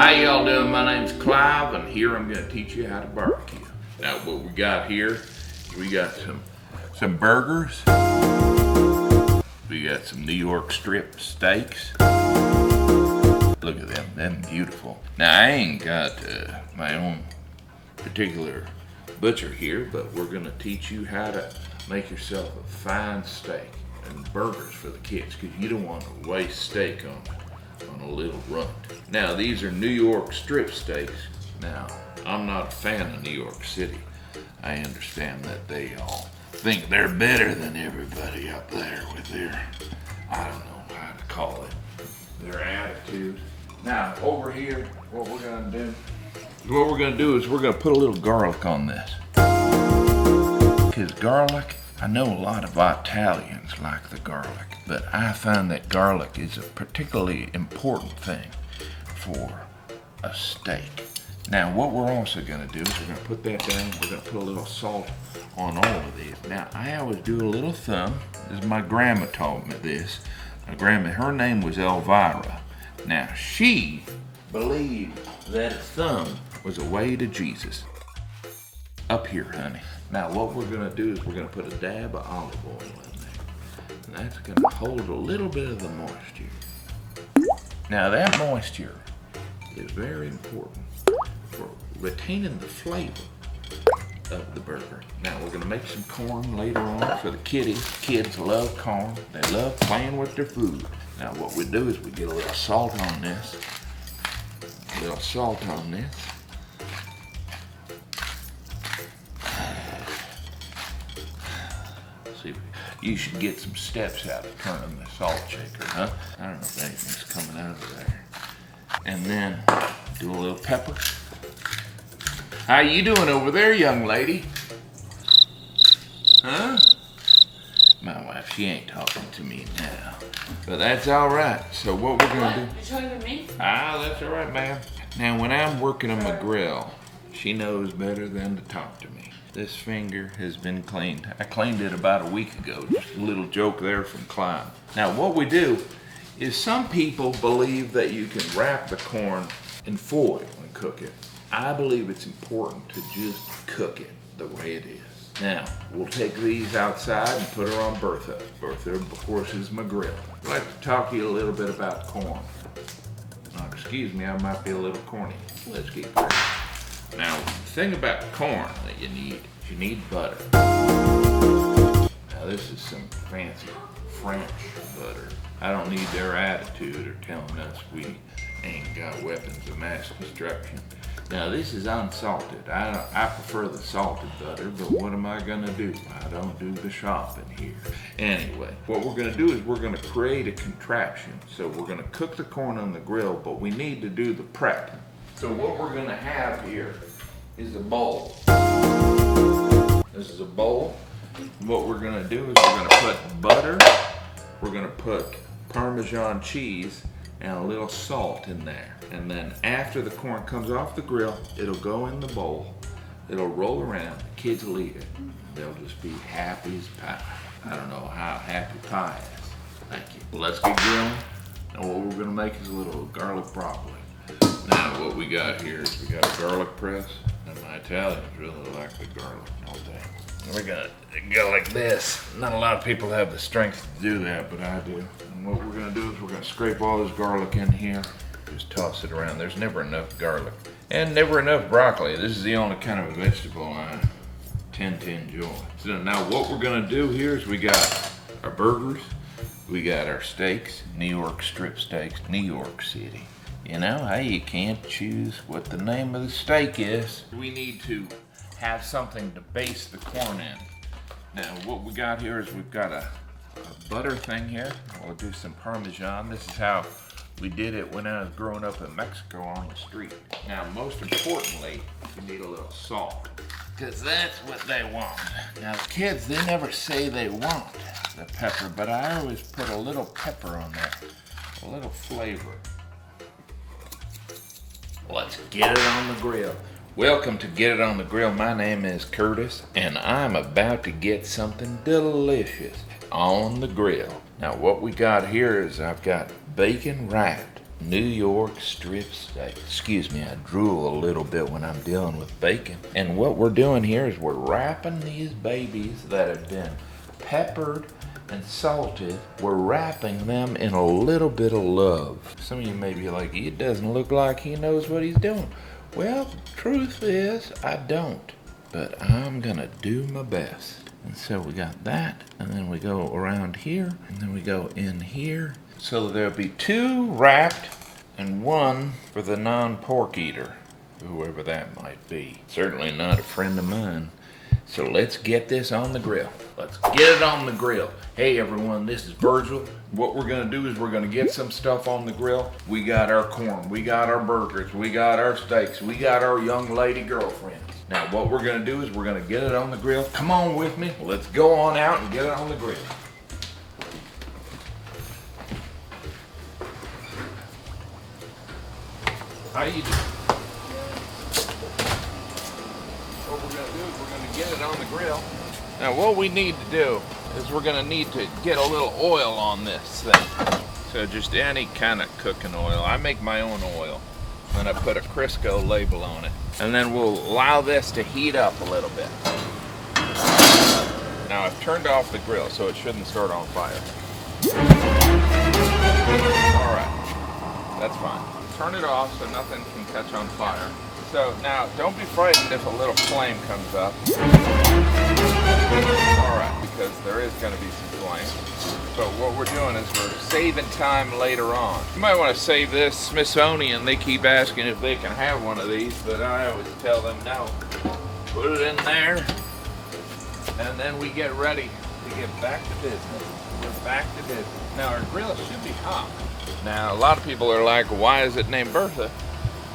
How y'all doing? My name's Clive, and here I'm going to teach you how to barbecue. Now, what we got here is we got some burgers. We got some New York strip steaks. Look at them beautiful. Now, I ain't got my own particular butcher here, but we're going to teach you how to make yourself a fine steak and burgers for the kids, because you don't want to waste steak on a little runt. Now, these are New York strip steaks. Now, I'm not a fan of New York City. I understand that they all think they're better than everybody up there with their, I don't know how to call it, their attitude. Now, over here, what we're gonna do is we're gonna put a little garlic on this. Because garlic, I know a lot of Italians like the garlic, but I find that garlic is a particularly important thing for a steak. Now, what we're also gonna do is we're gonna put that down, we're gonna put a little salt on all of these. Now, I always do a little thumb. This is my grandma taught me this. My grandma, her name was Elvira. Now, she believed that a thumb was a way to Jesus. Up here, honey. Now, what we're gonna do is we're gonna put a dab of olive oil in there. And that's gonna hold a little bit of the moisture. Now, that moisture is very important for retaining the flavor of the burger. Now, we're gonna make some corn later on for the kiddies. Kids love corn. They love playing with their food. Now, what we do is we get a little salt on this. A little salt on this. See, you should get some steps out of turning the salt shaker, huh? I don't know if anything's coming out of there. And then do a little pepper. How you doing over there, young lady? Huh? My wife, she ain't talking to me now. But that's all right. So what we're gonna do? You're talking to me? Ah, that's all right, ma'am. Now, when I'm working on my grill, she knows better than to talk to me. This finger has been cleaned. I cleaned it about a week ago. Just a little joke there from Clive. Now, what we do is some people believe that you can wrap the corn in foil and cook it. I believe it's important to just cook it the way it is. Now, we'll take these outside and put her on Bertha. Bertha, of course, is my grill. I'd like to talk to you a little bit about corn. Now, excuse me, I might be a little corny. Let's keep going. Now, the thing about corn that you need butter. Now, this is some fancy French butter. I don't need their attitude or telling us we ain't got weapons of mass destruction. Now, this is unsalted. I prefer the salted butter, but what am I gonna do? I don't do the shopping here. Anyway, what we're gonna do is we're gonna create a contraption. So we're gonna cook the corn on the grill, but we need to do the prep. So what we're gonna have here is a bowl. This is a bowl. What we're gonna do is we're gonna put butter, we're gonna put Parmesan cheese, and a little salt in there. And then after the corn comes off the grill, it'll go in the bowl, it'll roll around, the kids will eat it. They'll just be happy as pie. I don't know how happy pie is. Thank you. Well, let's get grilling. And what we're gonna make is a little garlic broccoli. Now, what we got here is we got a garlic press, and my Italians really like the garlic, don't they? We're gonna go like this. Not a lot of people have the strength to do that, but I do. And what we're gonna do is we're gonna scrape all this garlic in here, just toss it around. There's never enough garlic and never enough broccoli. This is the only kind of vegetable I tend to enjoy. So now what we're gonna do here is we got our burgers, we got our steaks, New York strip steaks, New York City. You know, hey, you can't choose what the name of the steak is. We need to have something to base the corn in. Now, what we got here is we've got a butter thing here. We'll do some Parmesan. This is how we did it when I was growing up in Mexico on the street. Now, most importantly, you need a little salt, because that's what they want. Now, the kids, they never say they want the pepper, but I always put a little pepper on there, a little flavor. Let's get it on the grill. Welcome to Get It on the Grill. My name is Curtis, and I'm about to get something delicious on the grill. Now, what we got here is I've got bacon wrapped New York strip steak. Excuse me, I drool a little bit when I'm dealing with bacon. And what we're doing here is we're wrapping these babies that have been peppered and salted. We're wrapping them in a little bit of love. Some of you may be like, it doesn't look like he knows what he's doing. Well, truth is, I don't. But I'm gonna do my best. And so we got that, and then we go around here, and then we go in here. So there'll be 2 wrapped and 1 for the non-pork eater, whoever that might be. Certainly not a friend of mine. So let's get this on the grill. Let's get it on the grill. Hey everyone, this is Virgil. What we're gonna do is we're gonna get some stuff on the grill. We got our corn, we got our burgers, we got our steaks, we got our young lady girlfriends. Now what we're gonna do is we're gonna get it on the grill. Come on with me. Let's go on out and get it on the grill. How you doing? What we're gonna do is we're gonna get it on the grill. Now what we need to do is we're gonna need to get a little oil on this thing. So just any kind of cooking oil. I make my own oil. And I put a Crisco label on it. And then we'll allow this to heat up a little bit. Now I've turned off the grill so it shouldn't start on fire. All right, that's fine. Turn it off so nothing can catch on fire. So now, don't be frightened if a little flame comes up. All right, because there is going to be some flame. But what we're doing is we're saving time later on. You might want to save this. Smithsonian, they keep asking if they can have one of these, but I always tell them no. Put it in there, and then we get ready to get back to business. We're back to business. Now our grill should be hot. Now, a lot of people are like, why is it named Bertha?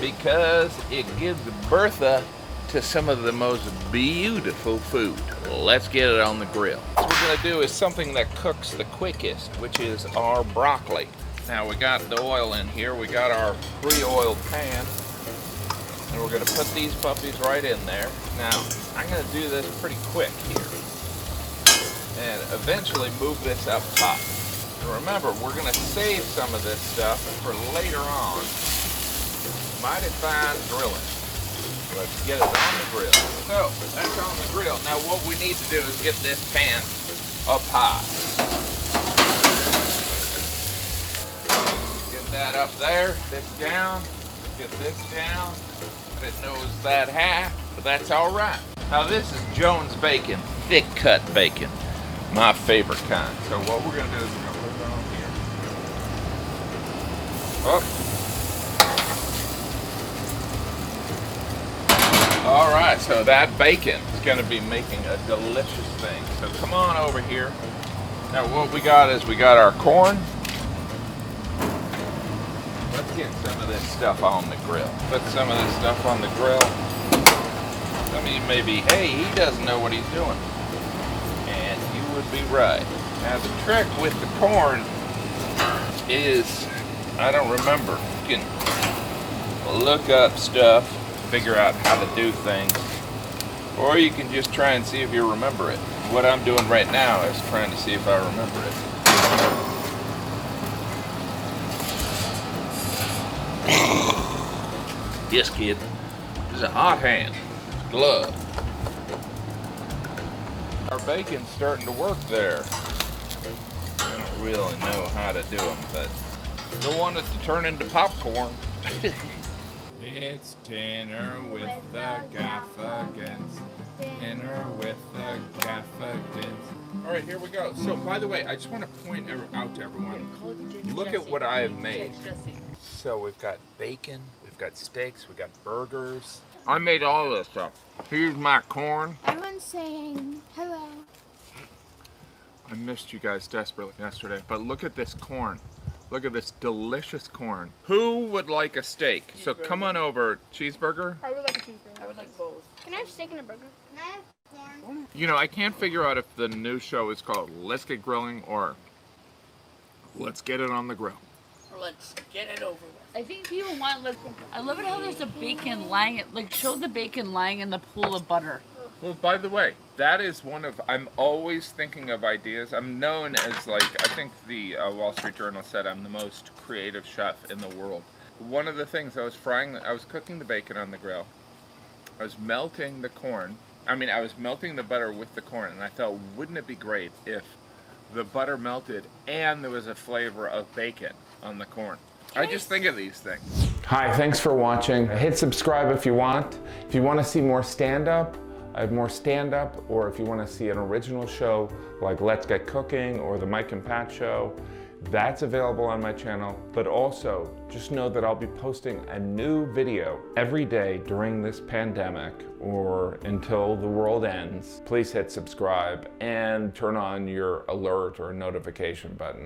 Because it gives Bertha to some of the most beautiful food. Let's get it on the grill. What we're gonna do is something that cooks the quickest, which is our broccoli. Now we got the oil in here. We got our pre-oiled pan. And we're gonna put these puppies right in there. Now, I'm gonna do this pretty quick here. And eventually move this up top. Remember, we're going to save some of this stuff for later on. Mighty fine grilling. Let's get it on the grill. So, that's on the grill. Now what we need to do is get this pan up high. Get that up there, this down, get this down. It knows that high, but that's all right. Now this is Jones bacon, thick cut bacon. My favorite kind. So what we're going to do is we're going to put it on here. Oh. All right, so that bacon is going to be making a delicious thing. So come on over here. Now what we got is we got our corn. Let's get some of this stuff on the grill. Put some of this stuff on the grill. Some of you may be, hey, he doesn't know what he's doing. And you would be right. Now the trick with the corn is, I don't remember. You can look up stuff, figure out how to do things, or you can just try and see if you remember it. What I'm doing right now is trying to see if I remember it. Yes, kid. This is a hot hand. Glove. Our bacon's starting to work there. I don't really know how to do them, but don't want it to turn into popcorn. It's dinner with the Gaffigans. Dinner with the Gaffigans. All right, here we go. So, by the way, I just want to point out to everyone, look at what I have made. So we've got bacon, we've got steaks, we've got burgers. I made all this stuff. Here's my corn. Everyone's saying hello. I missed you guys desperately yesterday, but look at this corn. Look at this delicious corn. Who would like a steak? So come on over. Cheeseburger? I would like a cheeseburger. I would like both. Can I have steak and a burger? Can I have corn? You know, I can't figure out if the new show is called Let's Get Grilling or Let's Get It on the Grill. Or let's get it over with. I think people want, like, I love it how there's a bacon lying, like, show the bacon lying in the pool of butter. Well, by the way, that is one of, I'm always thinking of ideas. I'm known as, like, I think the Wall Street Journal said I'm the most creative chef in the world. One of the things I was cooking the bacon on the grill. I was melting the corn. I was melting the butter with the corn, and I thought, wouldn't it be great if the butter melted and there was a flavor of bacon on the corn? I just think of these things. Hi, thanks for watching. Hit subscribe if you want. If you want to see more stand-up, I have more stand-up, or if you want to see an original show like Let's Get Cooking or the Mike and Pat Show, that's available on my channel. But also, just know that I'll be posting a new video every day during this pandemic or until the world ends. Please hit subscribe and turn on your alert or notification button.